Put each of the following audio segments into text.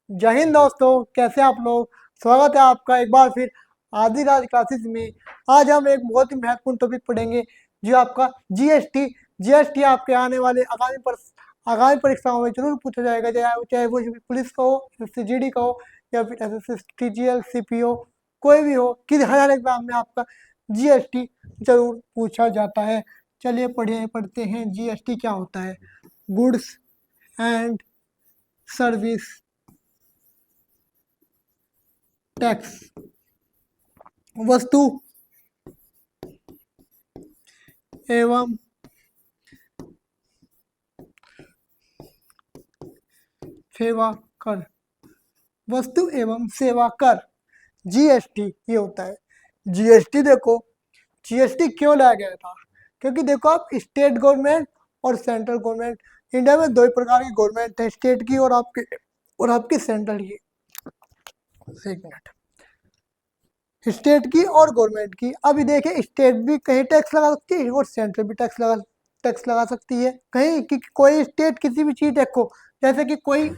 जय हिंद दोस्तों, कैसे आप लोग। स्वागत है आपका एक बार फिर आदि राज क्लासेस में। आज हम एक बहुत ही महत्वपूर्ण टॉपिक पढ़ेंगे जो आपका जीएसटी। जीएसटी आपके आने वाले आगामी परीक्षाओं में जरूर पूछा जाएगा, चाहे वो पुलिस का हो, जीडी का हो, या फिर टीजीएल सीपीओ, कोई भी हो, किसी हर एग्जाम में आपका जीएसटी जरूर पूछा जाता है। चलिए पढ़ते हैं जीएसटी क्या होता है। गुड्स एंड सर्विस टैक्स, वस्तु एवं सेवा कर, वस्तु एवं सेवा कर, जीएसटी ये होता है। जीएसटी देखो, जीएसटी क्यों लाया गया था? क्योंकि देखो आप, स्टेट गवर्नमेंट और सेंट्रल गवर्नमेंट, इंडिया में दो ही प्रकार की गवर्नमेंट है, स्टेट की और आपकी सेंट्रल की। एक मिनट, स्टेट की और गवर्नमेंट की। अभी देखिए, स्टेट भी कहीं टैक्स लगा सकती है और सेंट्रल भी टैक्स लगा सकती है कहीं कि कोई स्टेट किसी भी चीज देखो, जैसे कि कोई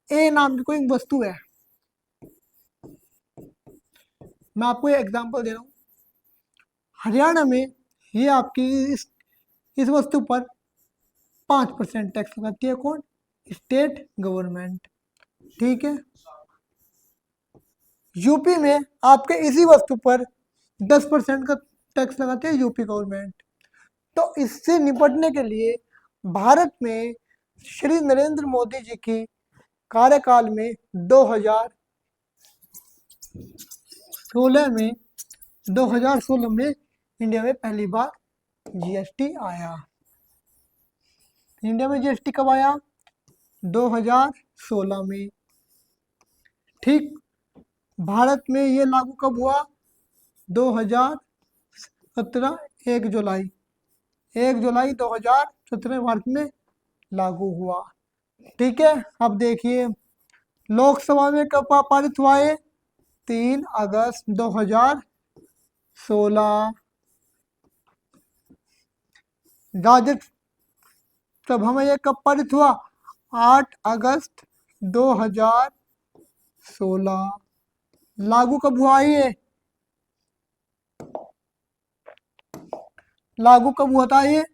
ए नाम की कोई वस्तु है। मैं आपको ये एग्जांपल दे रहा हूँ। हरियाणा में ये आपकी इस वस्तु पर 5% टैक्स लगाती है कौन? State government. ठीक है। यूपी में आपके इसी वस्तु पर 10% का टैक्स लगाती है यूपी गवर्नमेंट। तो इससे निपटने के लिए भारत में श्री नरेंद्र मोदी जी की कार्यकाल में 2016 में इंडिया में पहली बार जीएसटी आया। इंडिया में जीएसटी कब आया? 2016 में। ठीक। भारत में ये लागू कब हुआ? 2017, 1 जुलाई 2017 भारत में लागू हुआ। ठीक है। अब देखिए, लोकसभा में कब पारित हुआ है? 3 अगस्त 2016। राज्यसभा में ये कब पारित हुआ? 8 अगस्त 2016। लागू कब हुआ ये? लागू कब हुआ था ये?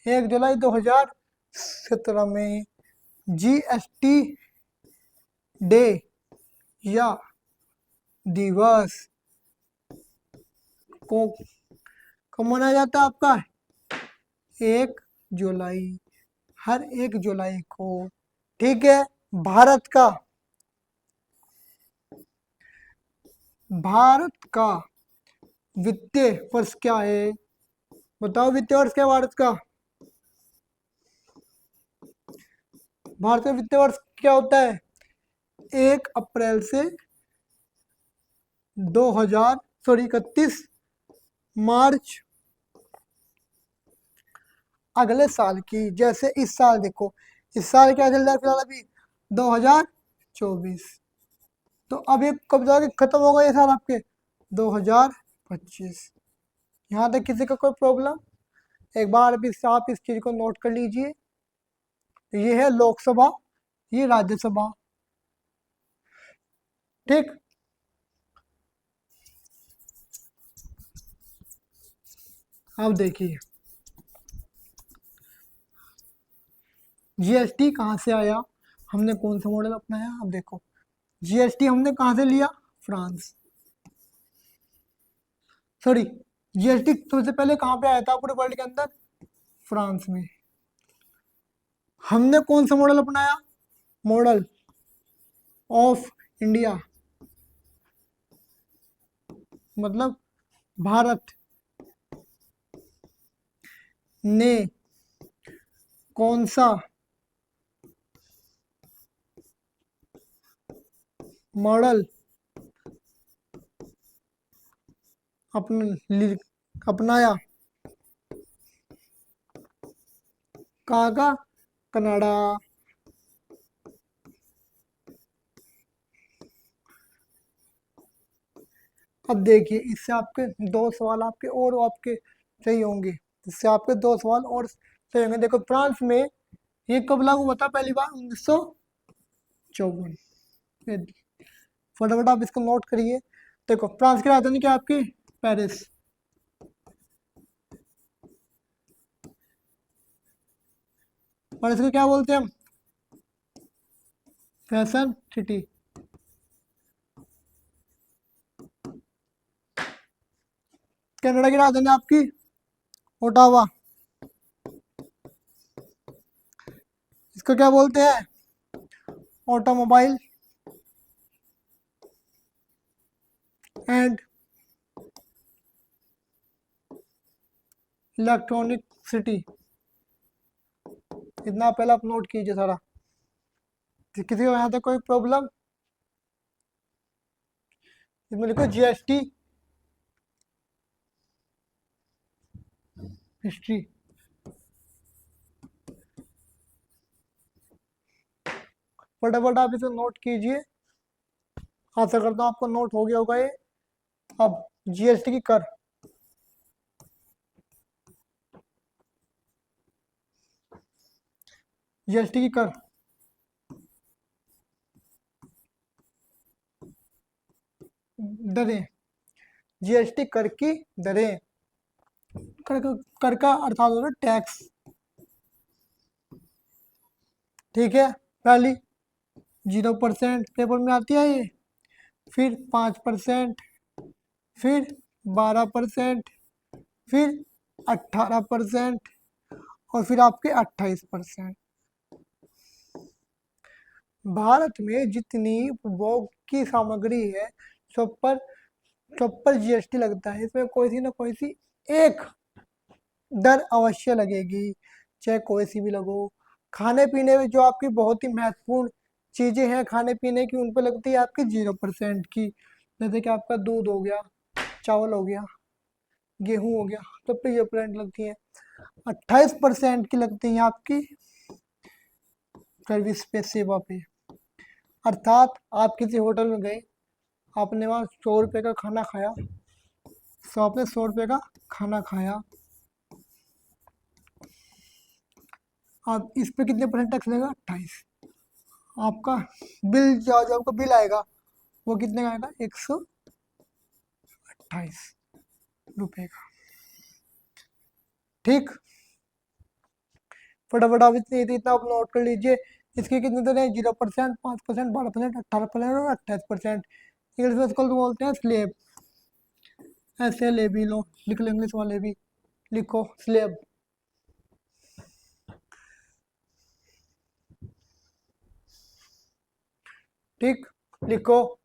1 जुलाई 2017 में। जीएसटी डे या दिवस को कब मनाया जाता है आपका? 1 जुलाई, हर 1 जुलाई को। ठीक है। भारत का वित्तीय वर्ष क्या है? बताओ, वित्तीय वर्ष क्या है भारत का? भारत का वित्तीय वर्ष क्या होता है? 1 अप्रैल से 31 मार्च अगले साल की। जैसे इस साल देखो, इस साल क्या चल रहा है फिलहाल? अभी 2024। तो अब ये कब जाके खत्म होगा ये साल आपके? 2025। यहाँ तक किसी का कोई प्रॉब्लम? एक बार अभी आप इस चीज को नोट कर लीजिए। ये है लोकसभा, ये राज्यसभा। ठीक। अब देखिए, जीएसटी कहाँ से आया, हमने कौन सा मॉडल अपनाया? अब देखो, जीएसटी हमने कहाँ से लिया? फ्रांस। सॉरी, जीएसटी सबसे पहले कहाँ पे आया था पूरे वर्ल्ड के अंदर? फ्रांस में। हमने कौन सा मॉडल अपनाया? मॉडल ऑफ इंडिया, मतलब भारत ने कौन सा मॉडल अपनाया? कहाँ का? कनाडा। अब देखिए, इससे आपके 2 सवाल आपके सही होंगे। इससे आपके 2 सवाल और सही होंगे। देखो, फ्रांस में ये कब लागू हुआ था पहली बार? 1954। फटाफट आप इसको नोट करिए। देखो फ्रांस की राजधानी क्या है आपकी? पेरिस। और इसको क्या बोलते हैं हम? Fashion city. कनाडा की राजधानी आपकी? ओटावा। इसको क्या बोलते हैं? Automobile and electronic city. इतना पहले आप नोट कीजिए सारा। किसी को यहाँ तक कोई प्रॉब्लम? इसमें लिखो जीएसटी हिस्ट्री। फटाफट आप इसे नोट कीजिए। आशा करता हूँ आपको नोट हो गया होगा ये। अब जीएसटी की कर। जीएसटी की कर दरें। जीएसटी कर की दरें। कर का अर्थात होता है टैक्स। ठीक है। पहली 0% पेपर में आती है ये, फिर 5%, फिर 12%, फिर 18%, और फिर आपके 28%। भारत में जितनी उपभोग की सामग्री है सब पर जीएसटी लगता है। इसमें कोई सी ना कोई सी एक दर अवश्य लगेगी, चाहे कोई सी भी लगो। खाने पीने में जो आपकी बहुत ही महत्वपूर्ण चीजें हैं खाने पीने की, उन पर लगती है आपकी 0% की। जैसे कि आपका दूध हो गया, चावल हो गया, गेहूं हो गया, सब पे 0% लगती है। 28% की लगती है आपकी सर्विस पे, सेवा पे। अर्थात आप किसी होटल में गए, आपने वहाँ 100 रुपये का खाना खाया, सो आपने 100 रुपये का खाना खाया, आप इस पे कितने परसेंट टैक्स लगेगा? 28। आपका बिल जो जो आपका बिल आएगा वो कितने का आएगा? 128 रुपये का। ठीक। फटाफट आप इतना आप नोट कर लीजिए। इसके कितने तरह हैं? 0%, 5%, 12%, 18% और 28%। इंग्लिश में इसको बोलते हैं स्लेब। ऐसे ले भी लो, लिख लो इंग्लिश वाले भी, लिखो स्लेब। ठीक। लिखो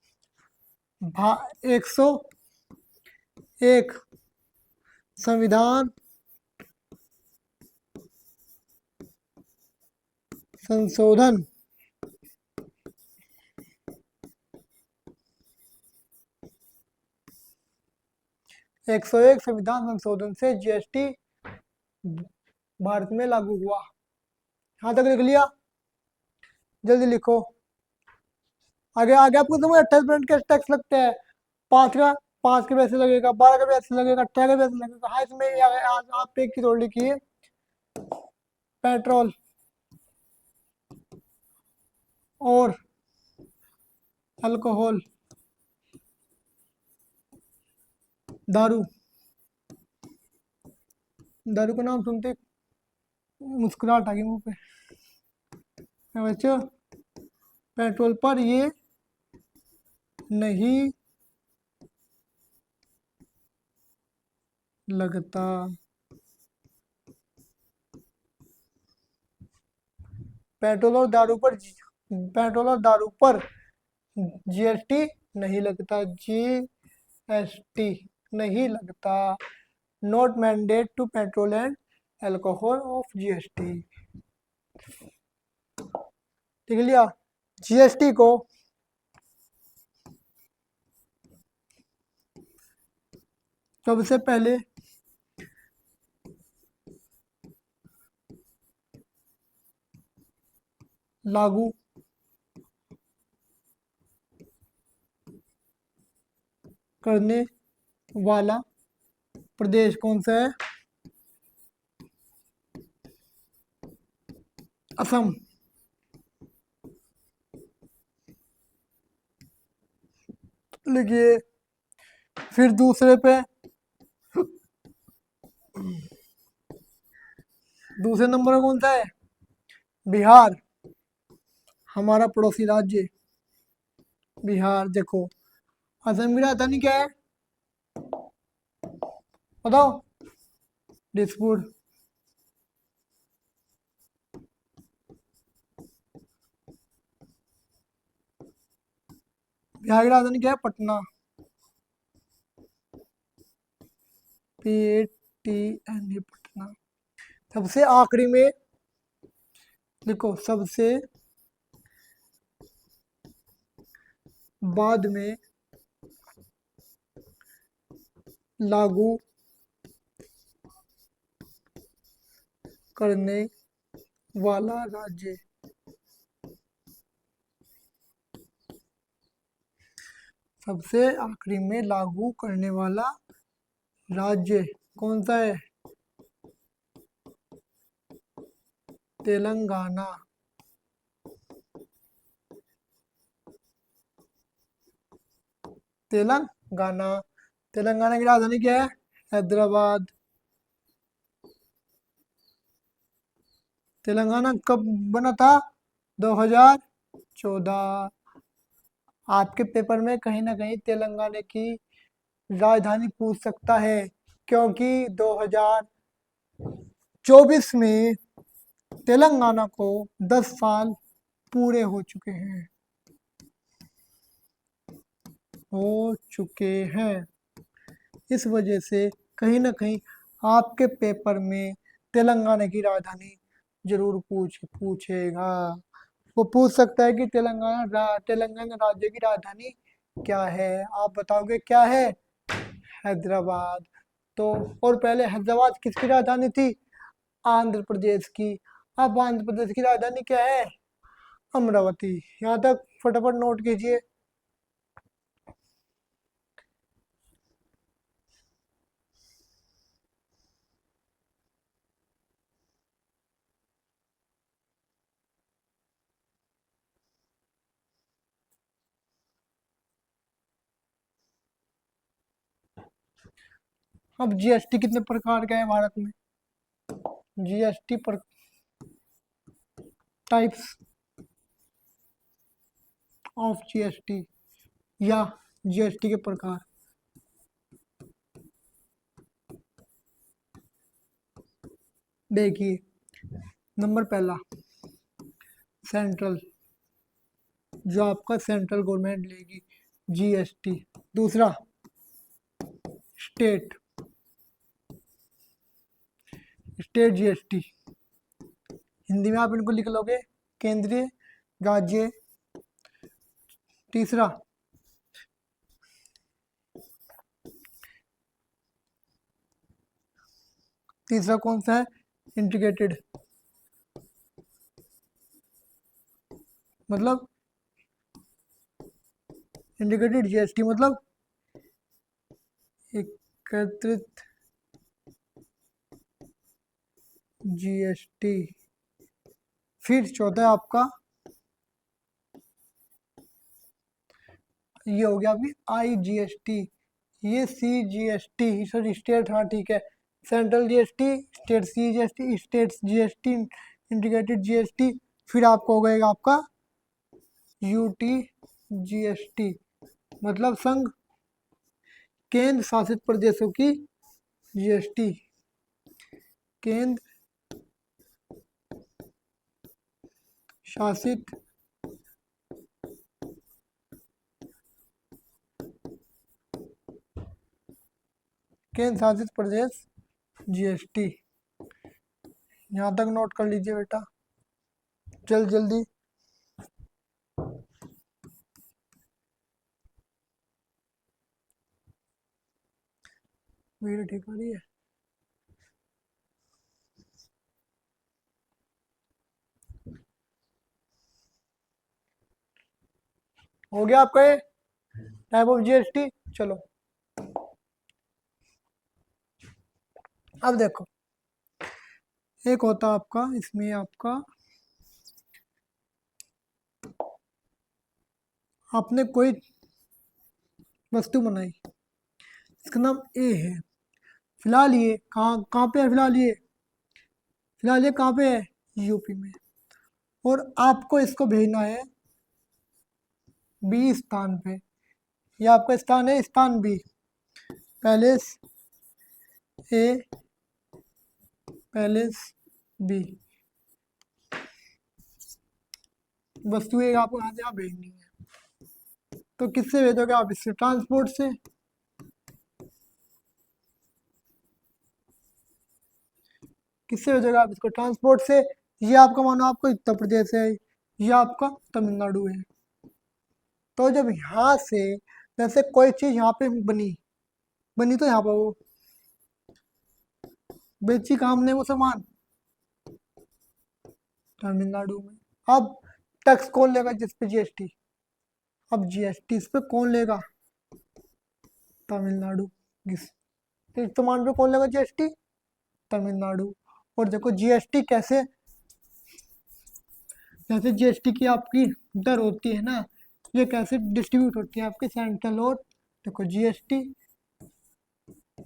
101 संविधान संशोधन। 101 संविधान संशोधन से जीएसटी भारत में लागू हुआ। यहाँ तक लिख लिया? जल्दी लिखो। आगे आगे आपको समझ 28% के टैक्स लगते हैं। 5 के पैसे लगेगा, 12 का पैसे लगेगा, 18 का पैसे लगेगा। हाँ, इसमें आज आप एक की जोड़ लिखिए, पेट्रोल और अल्कोहल, दारू। दारू का नाम सुनते मुस्कुराहट आ गई मुंह पे। बच्चों, पेट्रोल पर ये नहीं लगता। पेट्रोल और दारू पर जीएसटी नहीं लगता। जीएसटी नहीं लगता। Not mandate to petrol and alcohol of GST. लिख लिया? जीएसटी को सबसे पहले लागू करने वाला प्रदेश कौन सा है? असम। लिखिए। फिर दूसरे पे, दूसरे नंबर पर कौन सा है? बिहार, हमारा पड़ोसी राज्य बिहार। देखो असम की राजधानी क्या है, बताओ? दिसपुर। बिहार की राजधानी क्या है? पटना। PATNA, पटना। सबसे आखिरी में देखो, सबसे बाद में लागू करने वाला राज्य, सबसे आखिरी में लागू करने वाला राज्य कौन सा है? तेलंगाना। तेलंगाना। तेलंगाना की राजधानी क्या है? हैदराबाद। तेलंगाना कब बना था? 2014। आपके पेपर में कहीं ना कहीं तेलंगाना की राजधानी पूछ सकता है, क्योंकि 2024 में तेलंगाना को 10 साल पूरे हो चुके हैं, हो चुके हैं। इस वजह से कहीं ना कहीं आपके पेपर में तेलंगाना की राजधानी जरूर पूछेगा। वो पूछ सकता है कि तेलंगाना राज्य की राजधानी क्या है? आप बताओगे क्या है? हैदराबाद। तो और पहले हैदराबाद किसकी राजधानी थी? आंध्र प्रदेश की। अब आंध्र प्रदेश की राजधानी क्या है? अमरावती। यहाँ तक फटाफट नोट कीजिए। अब GST कितने प्रकार का है भारत में? GST पर टाइप्स ऑफ GST, या GST के प्रकार। देखिए, नंबर पहला सेंट्रल, जो आपका सेंट्रल गवर्नमेंट लेगी, GST। दूसरा स्टेट, स्टेट GST। हिंदी में आप इनको लिख लोगे, केंद्रीय राज्य। तीसरा तीसरा कौन सा है? इंटीग्रेटेड, मतलब इंटीग्रेटेड GST मतलब एकत्रित GST। फिर चौथा है आपका, ये हो गया अभी IGST। ये CGST, सॉरी स्टेट, हाँ ठीक है। Central GST, state CGST, state GST, integrated GST। फिर आपको हो गएगा आपका UT GST, मतलब संघ केंद्र शासित प्रदेशों की GST। केंद्र शासित केंद्र शासित प्रदेश GST। यहाँ तक नोट कर लीजिए बेटा, जल्दी जल्दी। वीडियो ठीक आ रही है? हो गया आपका ये टाइप ऑफ GST। चलो अब देखो, एक होता आपका, इसमें आपका आपने कोई वस्तु बनाई, इसका नाम ए है। फिलहाल ये कहाँ कहाँ पे है, फिलहाल ये कहाँ पे है, यूपी में। और आपको इसको भेजना है बी स्थान पे। ये आपका स्थान है, स्थान बी। पैलेस ए, पैलेस बी। वस्तु एक आपको यहाँ से यहाँ भेजनी है, तो किससे भेजोगे आप, इससे ट्रांसपोर्ट से। किससे भेजोगे आप इसको, ट्रांसपोर्ट से। ये आपका मानो आपको उत्तर प्रदेश है, ये आपका तमिलनाडु है। तो जब यहाँ से जैसे कोई चीज यहाँ पे बनी, बनी तो यहाँ पर वो बेची काम ने वो सामान तमिलनाडु में। अब टैक्स कौन लेगा जिस पे जीएसटी, अब जीएसटी इस पे कौन लेगा, तमिलनाडु। इस इस सामान पे कौन लेगा जीएसटी, तमिलनाडु। और देखो जीएसटी कैसे, जैसे जीएसटी की आपकी दर होती है ना, ये कैसे डिस्ट्रीब्यूट होती है आपके सेंट्रल और, देखो जीएसटी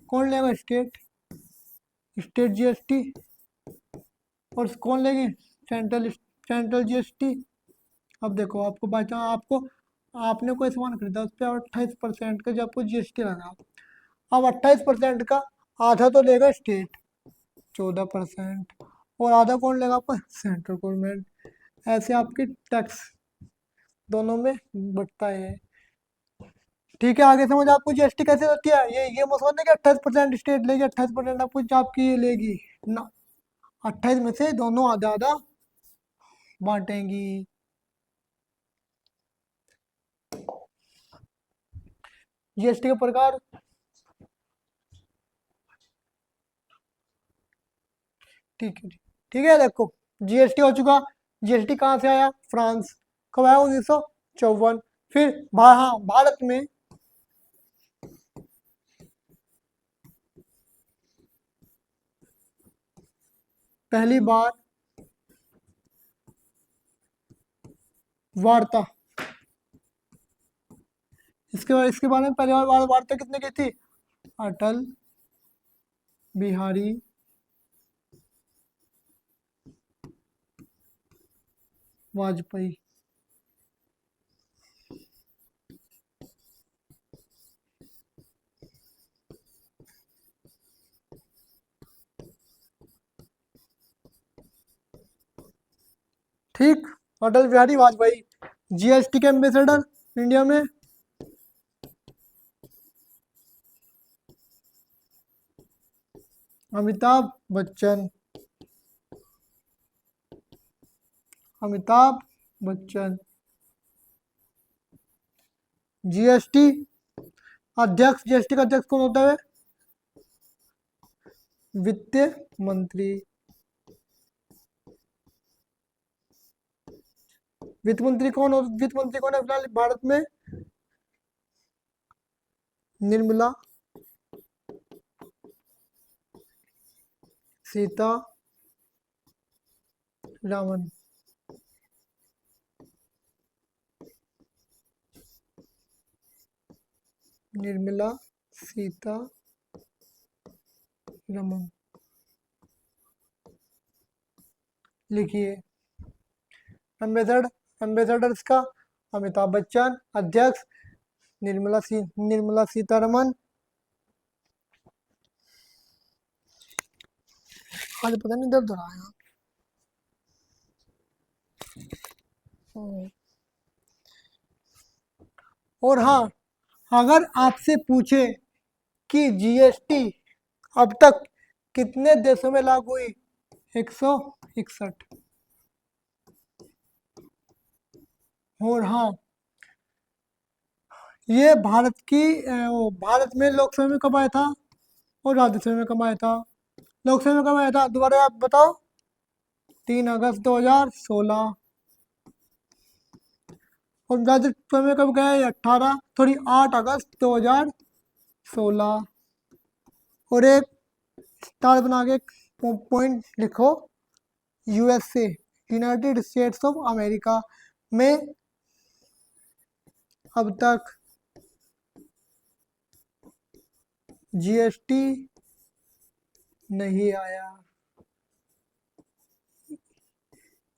कौन लेगा, स्टेट, स्टेट जीएसटी। और कौन लेगी, सेंट्रल, सेंट्रल जीएसटी। अब देखो आपको बाई चांस आपको, आपने कोई सामान खरीदा उस पर 28% का जो आपको जीएसटी लगा, अब 28% का आधा तो लेगा स्टेट, 14%, और आधा कौन लेगा आपका, सेंट्रल गवर्नमेंट। ऐसे आपकी टैक्स दोनों में बढ़ता है। ठीक है, आगे समझ आपको जीएसटी कैसे होती है। ये मत समझना कि 28% स्टेट लेगी, 28% आपको आपकी ये लेगी ना, 28 में से दोनों आधा आधा बांटेंगी। जीएसटी के प्रकार, ठीक है, ठीक है। देखो जीएसटी हो चुका, जीएसटी कहाँ से आया, फ्रांस। कब आया, 1954। फिर हाँ, भारत में पहली बार वार्ता, इसके बारे में पहली बार वार्ता किसने की थी, अटल बिहारी वाजपेयी। ठीक, अटल बिहारी वाजपेयी जीएसटी के एम्बेसडर इंडिया में। अमिताभ बच्चन, अमिताभ बच्चन। जीएसटी अध्यक्ष, जीएसटी का अध्यक्ष कौन होता है, वित्त मंत्री। वित्त मंत्री कौन हो, वित्त मंत्री कौन है फिलहाल भारत में, निर्मला सीता रामन। निर्मला सीता रमन, लिखिए। एम्बेसडर, एम्बेसडर्स का अमिताभ बच्चन, अध्यक्ष निर्मला सीतारमन। आज पता नहीं दर्द हो रहा है। और हाँ, अगर आपसे पूछे कि जीएसटी अब तक कितने देशों में लागू हुई, 161। और हाँ, ये भारत की भारत में लोकसभा में कब आया था और राज्यसभा में कब आया था। लोकसभा में कब आया था, दोबारा आप बताओ, 3 अगस्त 2016। और राज्यसभा में कब गया, 8 अगस्त 2016। और एक स्टार बना के पॉइंट लिखो, USA, United states of America में अब तक जीएसटी नहीं आया।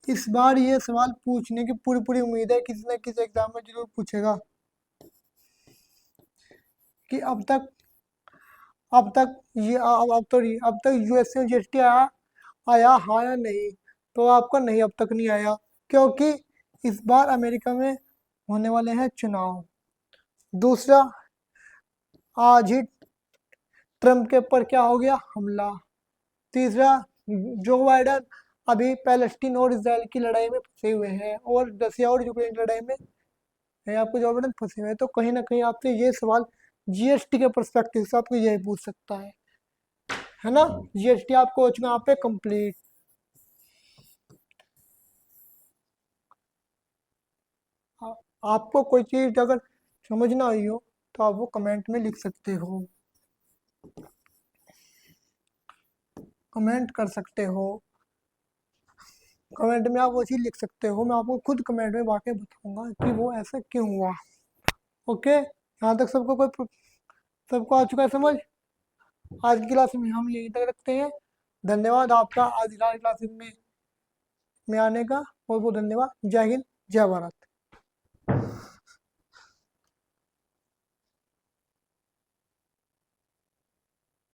इस बार ये सवाल पूछने की पूरी पूरी उम्मीद है, किसी न किसी एग्जाम में जरूर पूछेगा कि अब तक ये अब तक यूएस में जीएसटी आया आया हाँ या नहीं। तो आपका नहीं, अब तक नहीं आया, क्योंकि इस बार अमेरिका में होने वाले हैं चुनाव। दूसरा, आज ही ट्रम्प के ऊपर क्या हो गया, हमला। तीसरा, जो बाइडन अभी पैलेस्टीन और इसराइल की लड़ाई में फंसे हुए हैं, और रसिया और यूक्रेन की लड़ाई में है, आपको जो बाइडन फंसे हुए हैं। तो कहीं ना कहीं आपसे ये सवाल जीएसटी के परस्पेक्टिव से आपको यही पूछ सकता है ना। जीएसटी आपको हो चुका यहाँ पे कंप्लीट। आपको कोई चीज अगर समझ ना आई हो तो आप वो कमेंट में लिख सकते हो, कमेंट कर सकते हो। कमेंट में आप वो चीज़ लिख सकते हो, मैं आपको खुद कमेंट में वाकई बताऊंगा कि वो ऐसा क्यों हुआ। ओके, यहाँ तक सबको आ चुका है समझ। आज की क्लास में हम यहीं तक रखते हैं। धन्यवाद आपका आज की क्लास में आने का, बहुत बहुत धन्यवाद। जय हिंद, जय भारत।